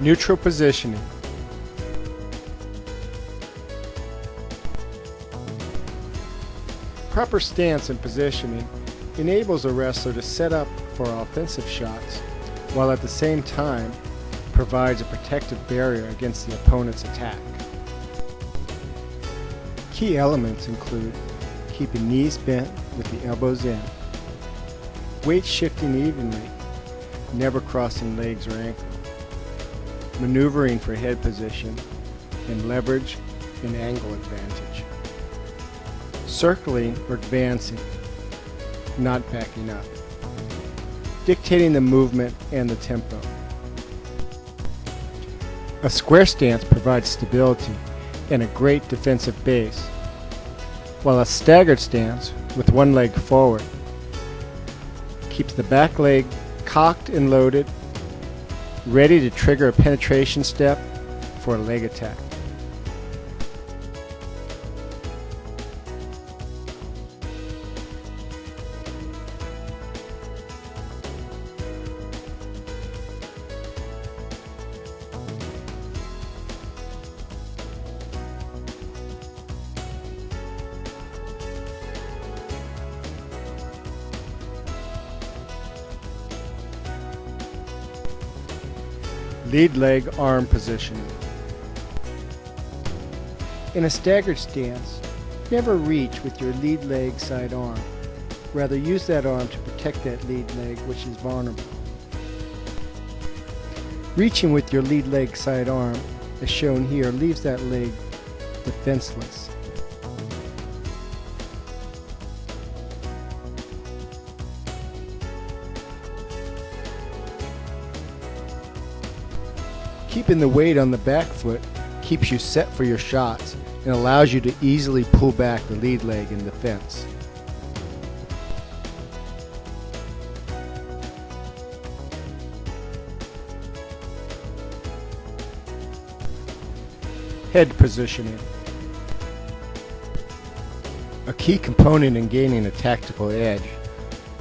Neutral positioning. Proper stance and positioning enables a wrestler to set up for offensive shots, while at the same time provides a protective barrier against the opponent's attack. Key elements include keeping knees bent with the elbows in, weight shifting evenly, never crossing legs or ankle, maneuvering for head position, and leverage and angle advantage. Circling or advancing, not backing up. Dictating the movement and the tempo. A square stance provides stability and a great defensive base, while a staggered stance with one leg forward keeps the back leg cocked and loaded, ready to trigger a penetration step for a leg attack. Lead leg arm positioning. In a staggered stance, never reach with your lead leg side arm. Rather, use that arm to protect that lead leg, which is vulnerable. Reaching with your lead leg side arm, as shown here, leaves that leg defenseless. Keeping the weight on the back foot keeps you set for your shots and allows you to easily pull back the lead leg in defense. Head positioning. A key component in gaining a tactical edge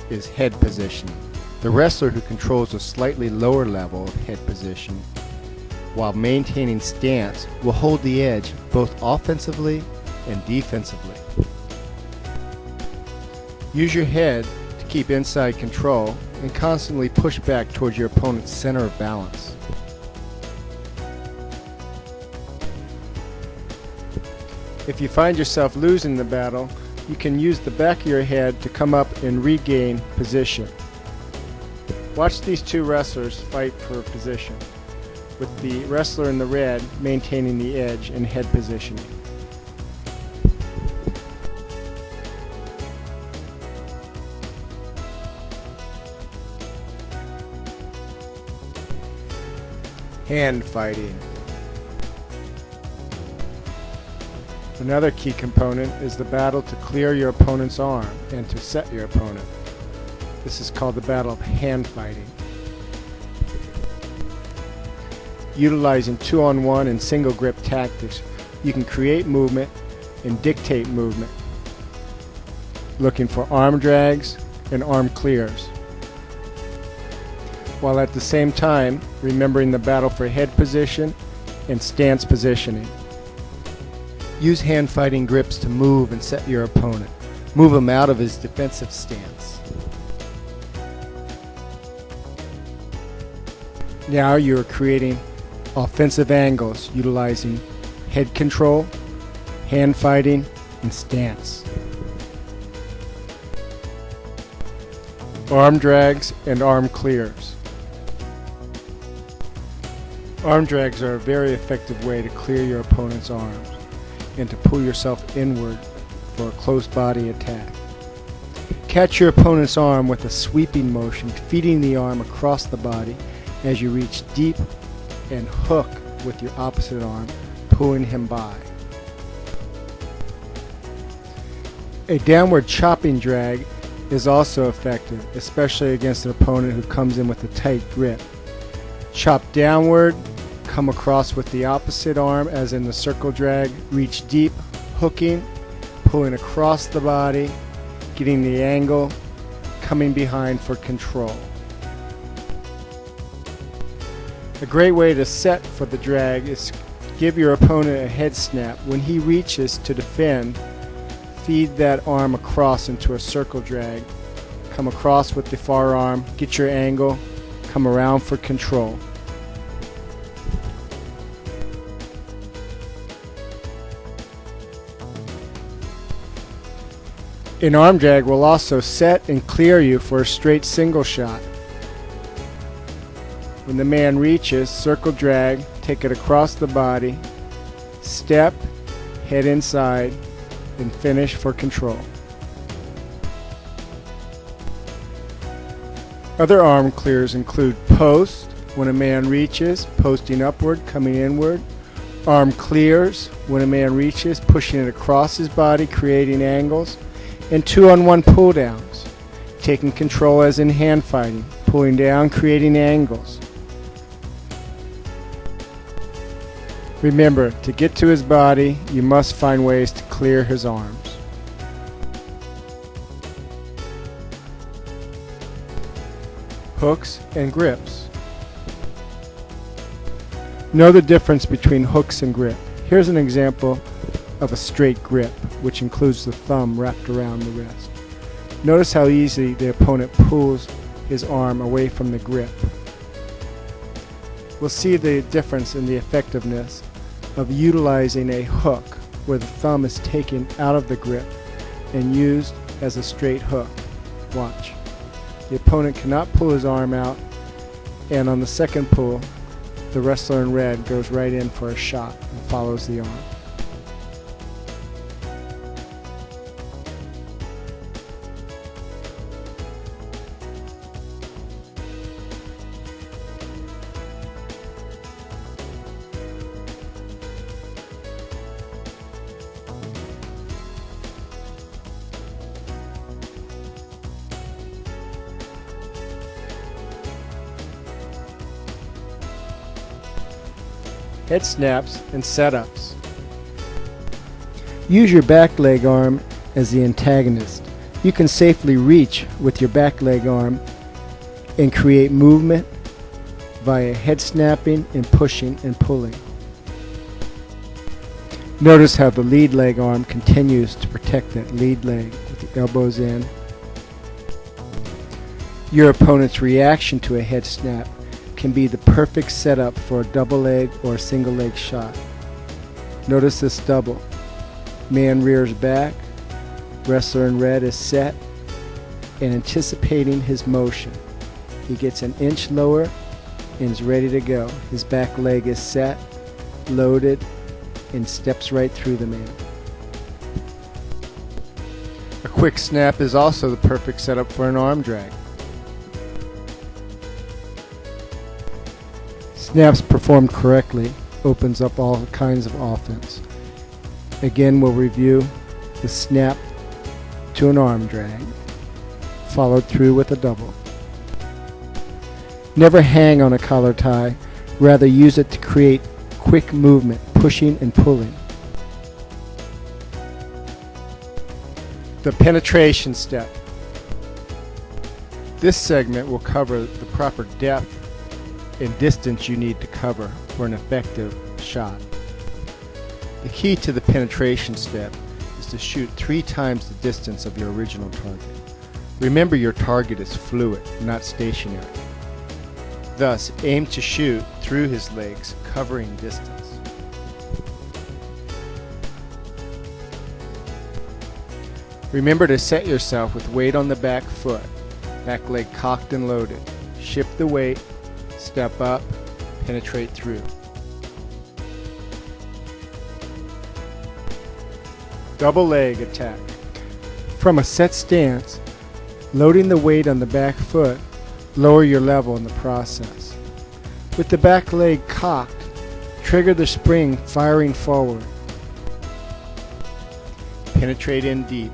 is head positioning. The wrestler who controls a slightly lower level of head position while maintaining stance will hold the edge both offensively and defensively. Use your head to keep inside control and constantly push back towards your opponent's center of balance. If you find yourself losing the battle, you can use the back of your head to come up and regain position. Watch these two wrestlers fight for position, with the wrestler in the red maintaining the edge and head positioning. Hand fighting. Another key component is the battle to clear your opponent's arm and to set your opponent. This is called the battle of hand fighting. Utilizing 2-on-1 and single grip tactics, you can create movement and dictate movement, looking for arm drags and arm clears, while at the same time remembering the battle for head position and stance positioning. Use hand fighting grips to move and set your opponent. Move him out of his defensive stance. Now you're creating offensive angles utilizing head control, hand fighting, and stance. Arm drags and arm clears. Arm drags are a very effective way to clear your opponent's arms and to pull yourself inward for a close body attack. Catch your opponent's arm with a sweeping motion, feeding the arm across the body as you reach deep and hook with your opposite arm, pulling him by. A downward chopping drag is also effective, especially against an opponent who comes in with a tight grip. Chop downward, come across with the opposite arm as in the circle drag, reach deep, hooking, pulling across the body, getting the angle, coming behind for control. A great way to set for the drag is give your opponent a head snap. When he reaches to defend, feed that arm across into a circle drag. Come across with the far arm, get your angle, come around for control. An arm drag will also set and clear you for a straight single shot. When the man reaches, circle drag, take it across the body, step, head inside, and finish for control. Other arm clears include post, when a man reaches, posting upward, coming inward. Arm clears, when a man reaches, pushing it across his body, creating angles. And 2-on-1 pull downs, taking control as in hand fighting, pulling down, creating angles. Remember, to get to his body, you must find ways to clear his arms. Hooks and grips. Know the difference between hooks and grip. Here's an example of a straight grip, which includes the thumb wrapped around the wrist. Notice how easily the opponent pulls his arm away from the grip. We'll see the difference in the effectiveness of utilizing a hook where the thumb is taken out of the grip and used as a straight hook. Watch. The opponent cannot pull his arm out, and on the second pull, the wrestler in red goes right in for a shot and follows the arm. Head snaps and setups. Use your back leg arm as the antagonist. You can safely reach with your back leg arm and create movement via head snapping and pushing and pulling. Notice how the lead leg arm continues to protect that lead leg with the elbows in. Your opponent's reaction to a head snap can be the perfect setup for a double leg or a single leg shot. Notice this double. Man rears back, wrestler in red is set and anticipating his motion. He gets an inch lower and is ready to go. His back leg is set, loaded, and steps right through the man. A quick snap is also the perfect setup for an arm drag. Snaps performed correctly opens up all kinds of offense. Again, we'll review the snap to an arm drag, followed through with a double. Never hang on a collar tie, rather use it to create quick movement, pushing and pulling. The penetration step. This segment will cover the proper depth and distance you need to cover for an effective shot. The key to the penetration step is to shoot 3 times the distance of your original target. Remember, your target is fluid, not stationary. Thus, aim to shoot through his legs, covering distance. Remember to set yourself with weight on the back foot, back leg cocked and loaded. Shift the weight, step up, penetrate through. Double leg attack. From a set stance, loading the weight on the back foot, lower your level in the process. With the back leg cocked, trigger the spring firing forward. Penetrate in deep.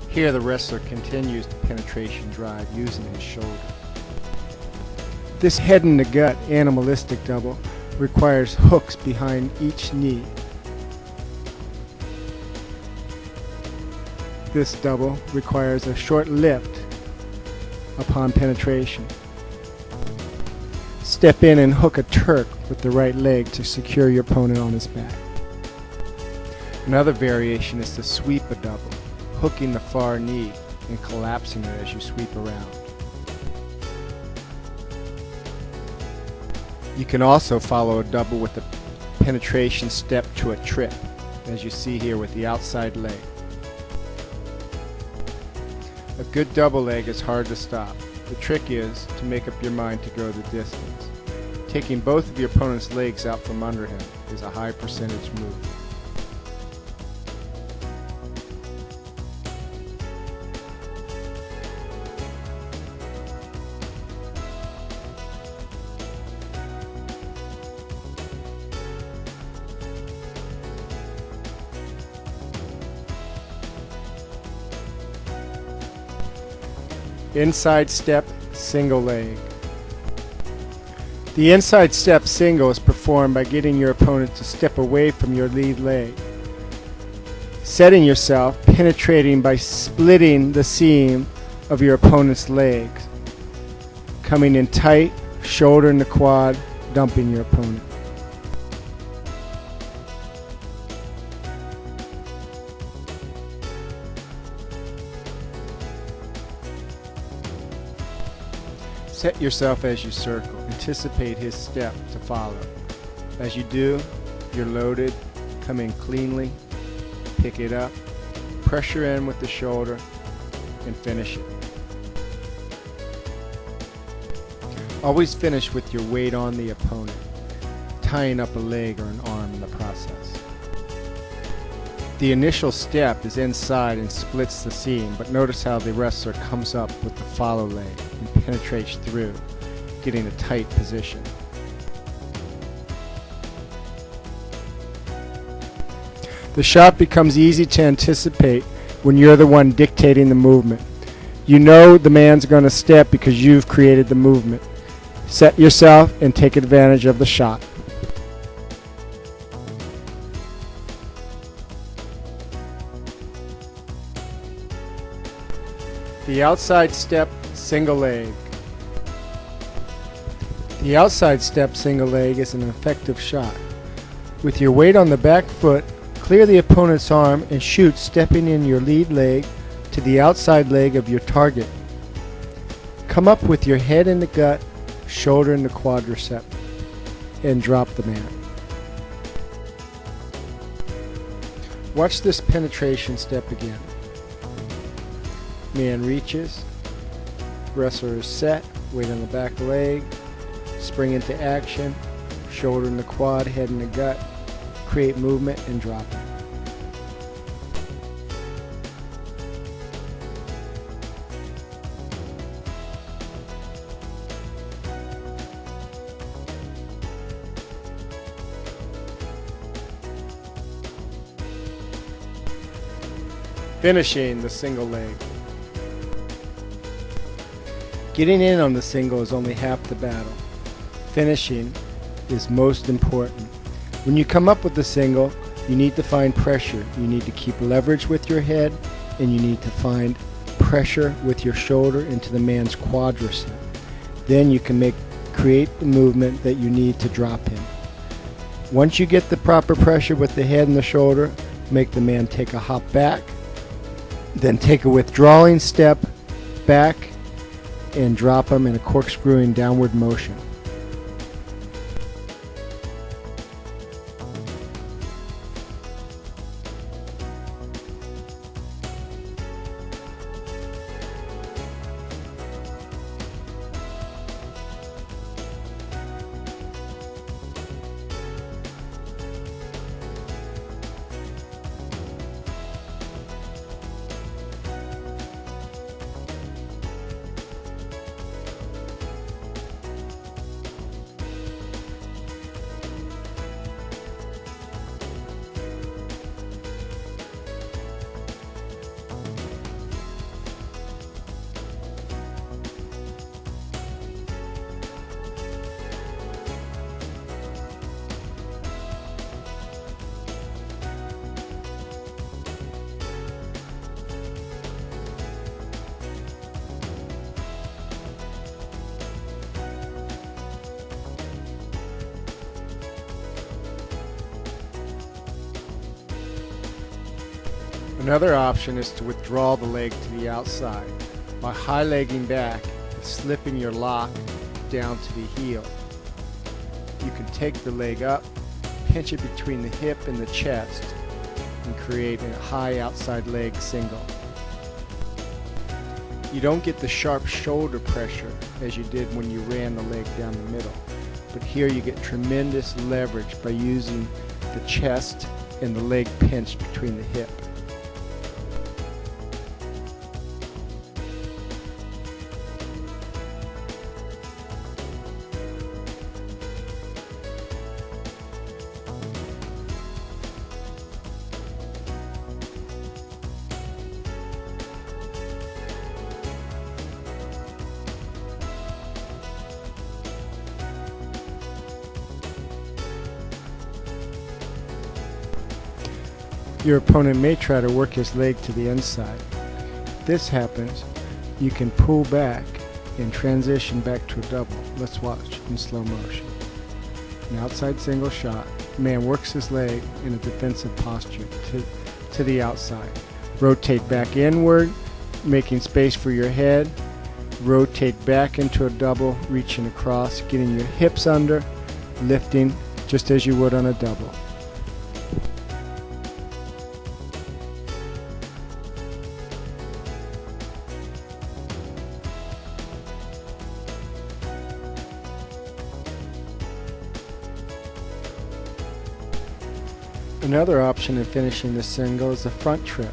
Here the wrestler continues the penetration drive using his shoulder. This head in the gut animalistic double requires hooks behind each knee. This double requires a short lift upon penetration. Step in and hook a Turk with the right leg to secure your opponent on his back. Another variation is to sweep a double, hooking the far knee and collapsing it as you sweep around. You can also follow a double with a penetration step to a trip, as you see here with the outside leg. A good double leg is hard to stop. The trick is to make up your mind to go the distance. Taking both of your opponent's legs out from under him is a high percentage move. Inside step, single leg. The inside step single is performed by getting your opponent to step away from your lead leg. Setting yourself, penetrating by splitting the seam of your opponent's legs. Coming in tight, shoulder in the quad, dumping your opponent. Set yourself as you circle. Anticipate his step to follow. As you do, you're loaded. Come in cleanly. Pick it up. Pressure in with the shoulder and finish it. Always finish with your weight on the opponent, tying up a leg or an arm in the process. The initial step is inside and splits the seam, but notice how the wrestler comes up with the follow leg and penetrates through, getting a tight position. The shot becomes easy to anticipate when you're the one dictating the movement. You know the man's going to step because you've created the movement. Set yourself and take advantage of the shot. The outside step, single leg. The outside step, single leg is an effective shot. With your weight on the back foot, clear the opponent's arm and shoot, stepping in your lead leg to the outside leg of your target. Come up with your head in the gut, shoulder in the quadricep, and drop the man. Watch this penetration step again. Man reaches, wrestler is set, weight on the back leg, spring into action, shoulder in the quad, head in the gut, create movement and drop it. Finishing the single leg. Getting in on the single is only half the battle. Finishing is most important. When you come up with the single, you need to find pressure. You need to keep leverage with your head, and you need to find pressure with your shoulder into the man's quadricep. Then you can create the movement that you need to drop him. Once you get the proper pressure with the head and the shoulder, make the man take a hop back, then take a withdrawing step back and drop him in a corkscrewing downward motion. Another option is to withdraw the leg to the outside by high-legging back and slipping your lock down to the heel. You can take the leg up, pinch it between the hip and the chest, and create a high outside leg single. You don't get the sharp shoulder pressure as you did when you ran the leg down the middle, but here you get tremendous leverage by using the chest and the leg pinched between the hip. Your opponent may try to work his leg to the inside. If this happens, you can pull back and transition back to a double. Let's watch in slow motion. An outside single shot. Man works his leg in a defensive posture to the outside. Rotate back inward, making space for your head. Rotate back into a double, reaching across, getting your hips under, lifting just as you would on a double. Another option in finishing the single is the front trip.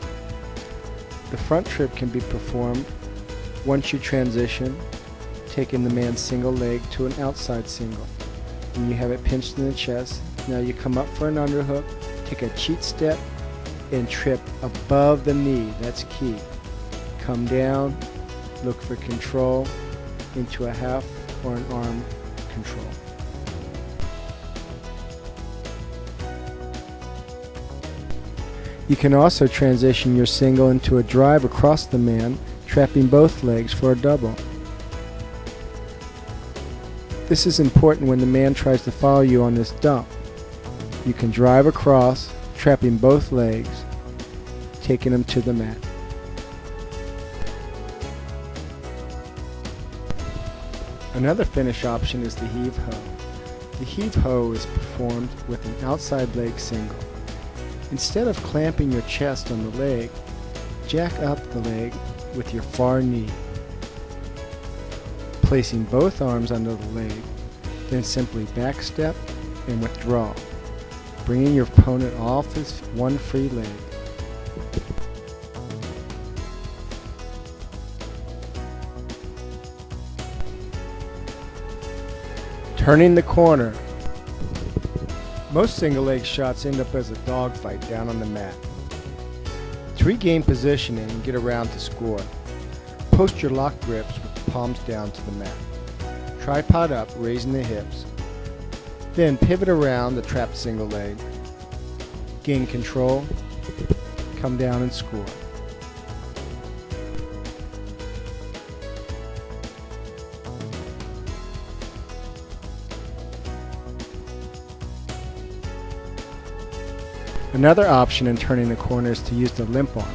The front trip can be performed once you transition, taking the man's single leg to an outside single. And you have it pinched in the chest. Now you come up for an underhook, take a cheat step, and trip above the knee. That's key. Come down, look for control into a half or an arm control. You can also transition your single into a drive across the man, trapping both legs for a double. This is important when the man tries to follow you on this dump. You can drive across, trapping both legs, taking them to the mat. Another finish option is the heave-ho. The heave-ho is performed with an outside leg single. Instead of clamping your chest on the leg, jack up the leg with your far knee. Placing both arms under the leg, then simply back step and withdraw, bringing your opponent off his one free leg. Turning the corner. Most single leg shots end up as a dogfight down on the mat. To regain positioning and get around to score, post your lock grips with the palms down to the mat. Tripod up, raising the hips. Then pivot around the trapped single leg. Gain control, come down and score. Another option in turning the corner is to use the limp arm.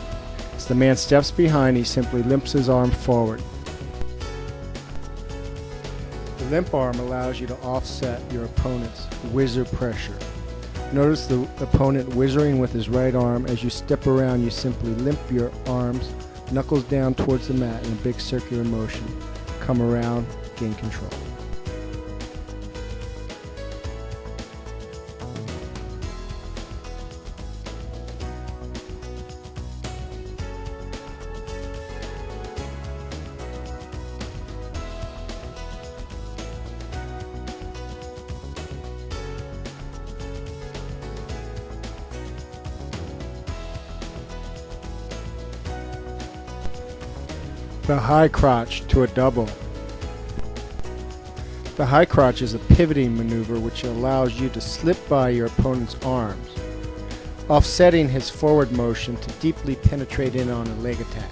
As the man steps behind, he simply limps his arm forward. The limp arm allows you to offset your opponent's whizzer pressure. Notice the opponent whizzering with his right arm. As you step around, you simply limp your arms, knuckles down towards the mat in a big circular motion. Come around, gain control. The high crotch to a double. The high crotch is a pivoting maneuver which allows you to slip by your opponent's arms, offsetting his forward motion to deeply penetrate in on a leg attack.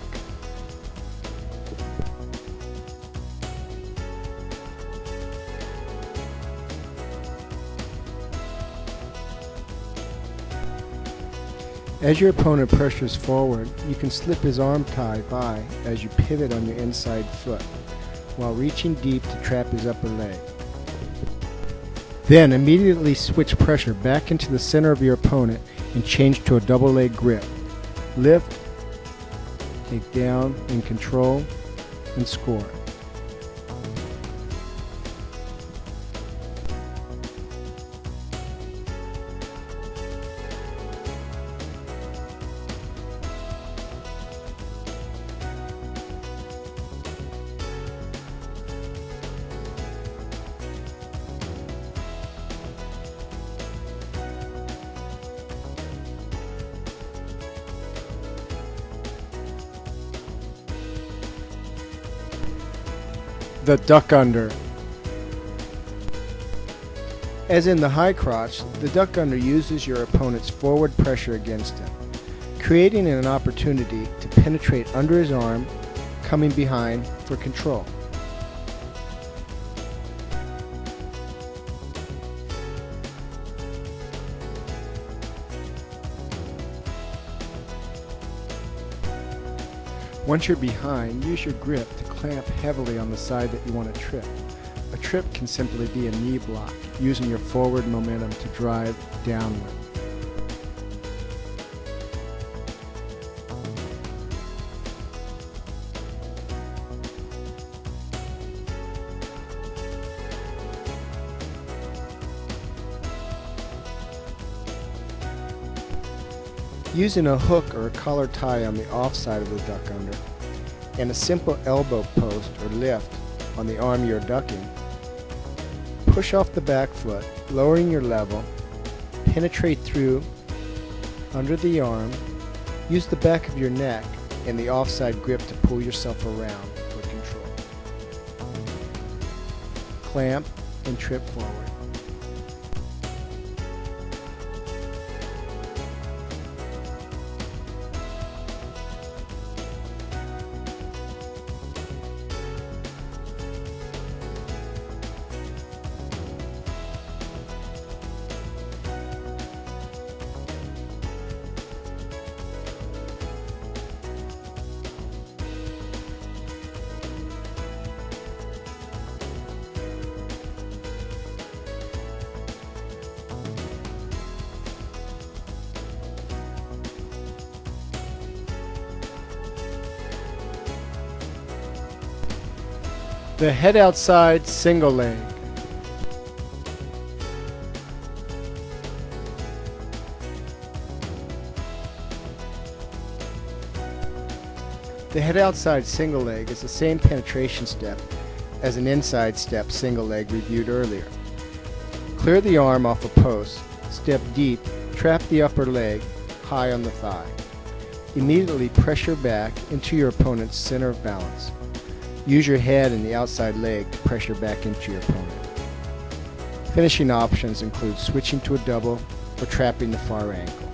As your opponent pressures forward, you can slip his arm tie by as you pivot on your inside foot, while reaching deep to trap his upper leg. Then immediately switch pressure back into the center of your opponent and change to a double leg grip. Lift, take down, and control, and score. The duck under. As in the high crotch, the duck under uses your opponent's forward pressure against him, creating an opportunity to penetrate under his arm, coming behind for control. Once you're behind, use your grip to clamp heavily on the side that you want to trip. A trip can simply be a knee block, using your forward momentum to drive downward. Using a hook or a collar tie on the off side of the duck under, and a simple elbow post or lift on the arm you're ducking, push off the back foot, lowering your level, penetrate through under the arm, use the back of your neck and the offside grip to pull yourself around for control. Clamp and trip forward. The head outside single leg. The head outside single leg is the same penetration step as an inside step single leg reviewed earlier. Clear the arm off a post, step deep, trap the upper leg high on the thigh. Immediately pressure back into your opponent's center of balance. Use your head and the outside leg to pressure back into your opponent. Finishing options include switching to a double or trapping the far ankle.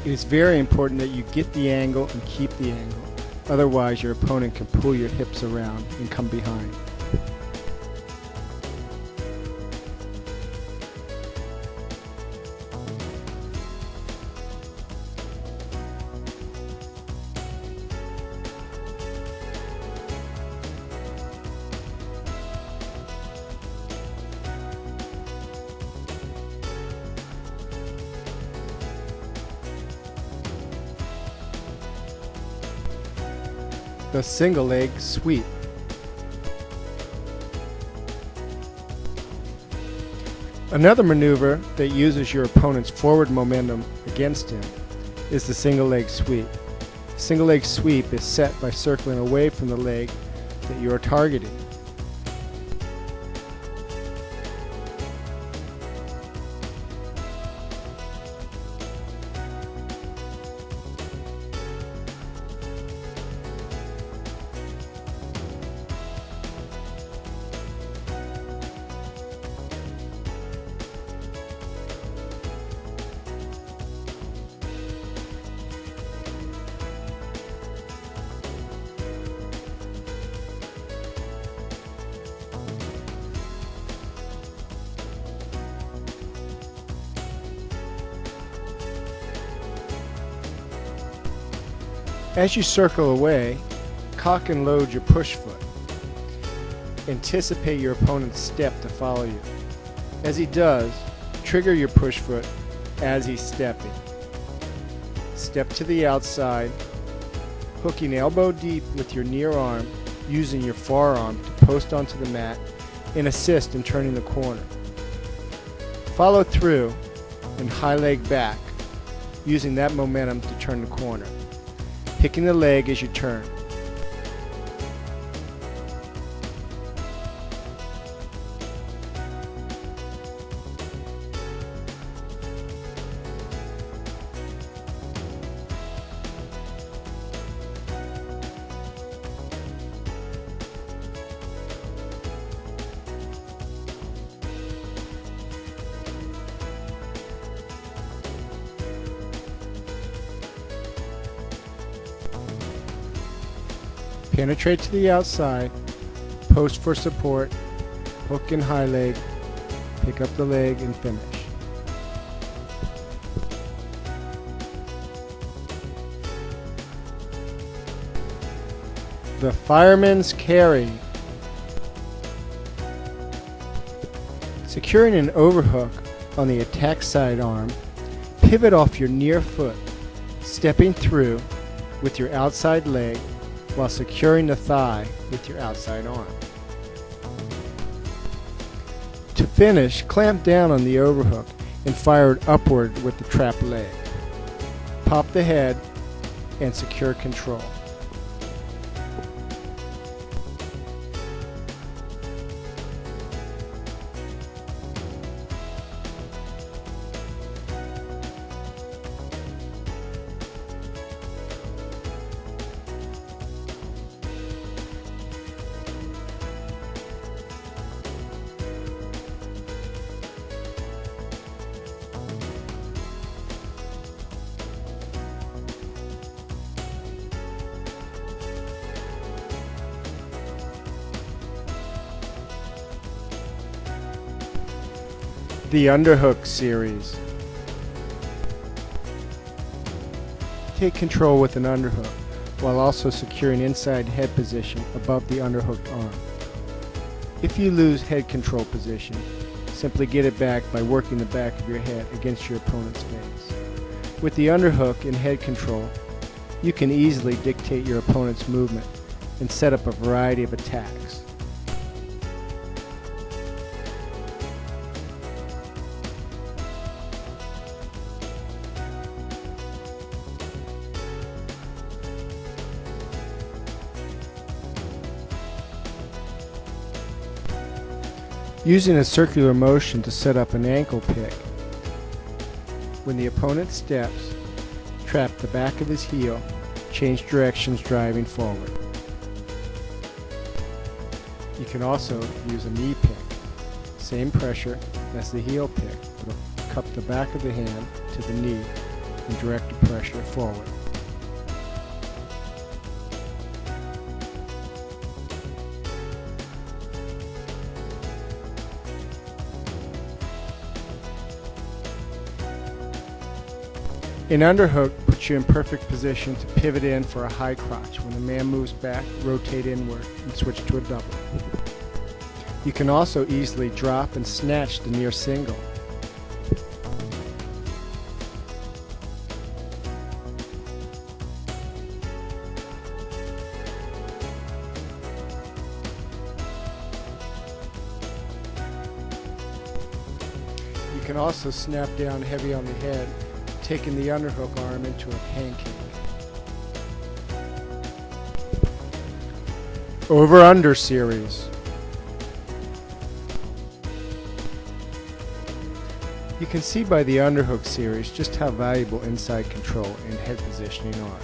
It is very important that you get the angle and keep the angle. Otherwise, your opponent can pull your hips around and come behind. The single leg sweep. Another maneuver that uses your opponent's forward momentum against him is the single leg sweep. The single leg sweep is set by circling away from the leg that you are targeting. As you circle away, cock and load your push foot. Anticipate your opponent's step to follow you. As he does, trigger your push foot as he's stepping. Step to the outside, hooking elbow deep with your near arm, using your forearm to post onto the mat and assist in turning the corner. Follow through and high leg back, using that momentum to turn the corner, picking the leg as you turn. Penetrate to the outside, post for support, hook and high leg, pick up the leg and finish. The Fireman's Carry. Securing an overhook on the attack side arm, pivot off your near foot, stepping through with your outside leg while securing the thigh with your outside arm. To finish, clamp down on the overhook and fire it upward with the trap leg. Pop the head and secure control. The underhook series. Take control with an underhook while also securing inside head position above the underhooked arm. If you lose head control position, simply get it back by working the back of your head against your opponent's face. With the underhook and head control, you can easily dictate your opponent's movement and set up a variety of attacks. Using a circular motion to set up an ankle pick. When the opponent steps, trap the back of his heel, change directions driving forward. You can also use a knee pick. Same pressure as the heel pick, but cup the back of the hand to the knee and direct the pressure forward. An underhook puts you in perfect position to pivot in for a high crotch. When the man moves back, rotate inward and switch to a double. You can also easily drop and snatch the near single. You can also snap down heavy on the head, taking the underhook arm into a pancake. Over-under series. You can see by the underhook series just how valuable inside control and head positioning are.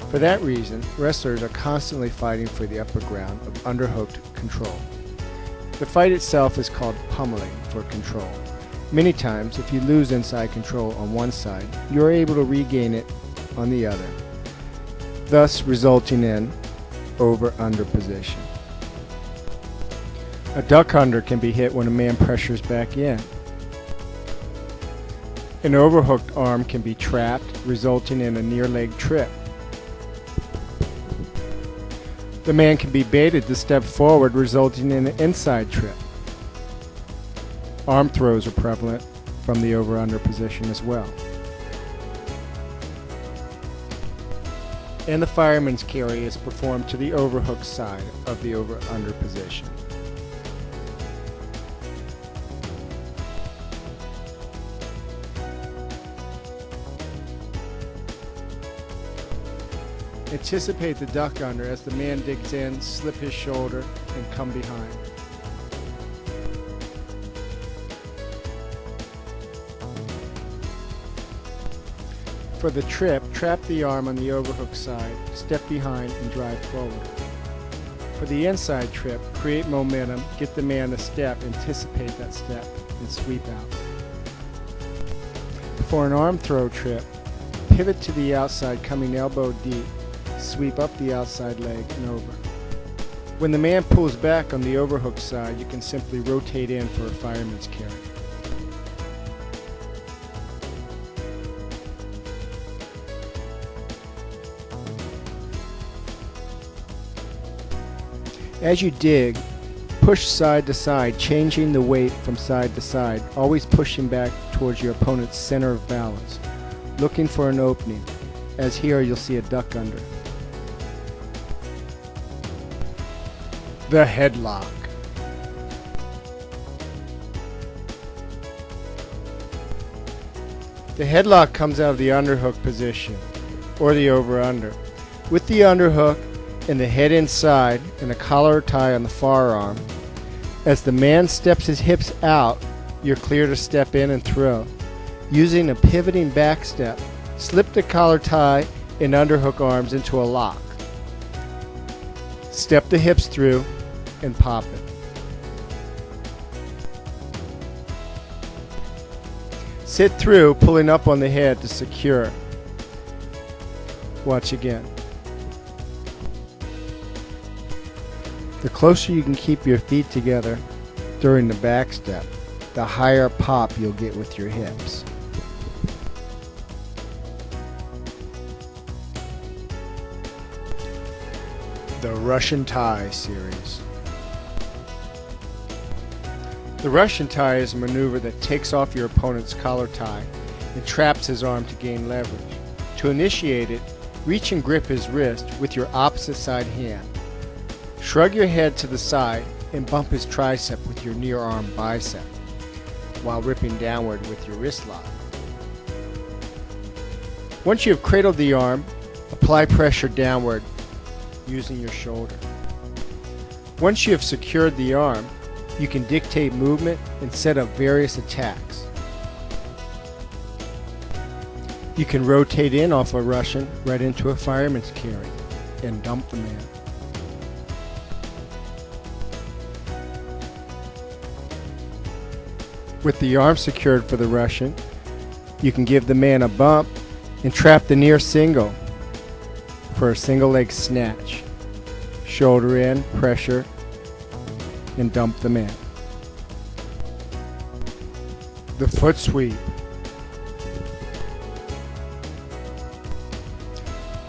For that reason, wrestlers are constantly fighting for the upper ground of underhooked control. The fight itself is called pummeling for control. Many times, if you lose inside control on one side, you are able to regain it on the other, thus resulting in over-under position. A duck under can be hit when a man pressures back in. An overhooked arm can be trapped, resulting in a near leg trip. The man can be baited to step forward, resulting in an inside trip. Arm throws are prevalent from the over-under position as well. And the fireman's carry is performed to the overhook side of the over-under position. Anticipate the duck under as the man digs in, slip his shoulder, and come behind. For the trip, trap the arm on the overhook side, step behind, and drive forward. For the inside trip, create momentum, get the man to step, anticipate that step, and sweep out. For an arm throw trip, pivot to the outside coming elbow deep, sweep up the outside leg and over. When the man pulls back on the overhook side, you can simply rotate in for a fireman's carry. As you dig, push side to side, changing the weight from side to side, always pushing back towards your opponent's center of balance, looking for an opening, as here you'll see a duck under. The headlock. The headlock comes out of the underhook position, or the over-under, with the underhook and the head inside and a collar tie on the forearm. As the man steps his hips out, you're clear to step in and throw. Using a pivoting back step, slip the collar tie and underhook arms into a lock. Step the hips through and pop it. Sit through, pulling up on the head to secure. Watch again. The closer you can keep your feet together during the back step, the higher pop you'll get with your hips. The Russian tie series. The Russian tie is a maneuver that takes off your opponent's collar tie and traps his arm to gain leverage. To initiate it, reach and grip his wrist with your opposite side hand. Shrug your head to the side and bump his tricep with your near arm bicep while ripping downward with your wrist lock. Once you have cradled the arm, apply pressure downward using your shoulder. Once you have secured the arm, you can dictate movement and set up various attacks. You can rotate in off a Russian right into a fireman's carry and dump the man. With the arm secured for the Russian, you can give the man a bump and trap the near single for a single leg snatch. Shoulder in, pressure, and dump the man. The foot sweep.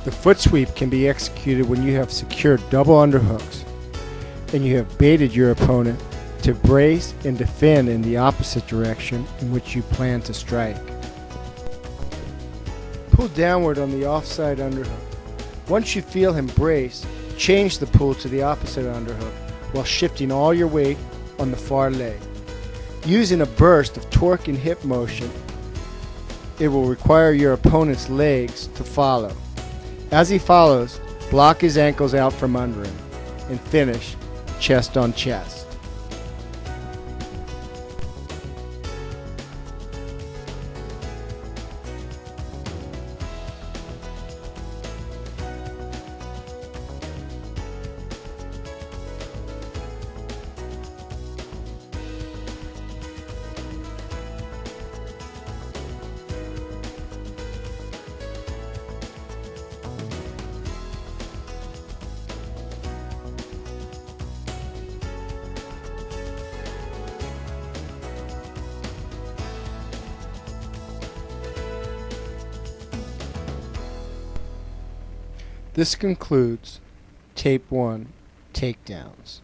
The foot sweep can be executed when you have secured double underhooks and you have baited your opponent to brace and defend in the opposite direction in which you plan to strike. Pull downward on the offside underhook. Once you feel him brace, change the pull to the opposite underhook while shifting all your weight on the far leg. Using a burst of torque and hip motion, it will require your opponent's legs to follow. As he follows, block his ankles out from under him and finish chest on chest. This concludes Tape 1, Takedowns.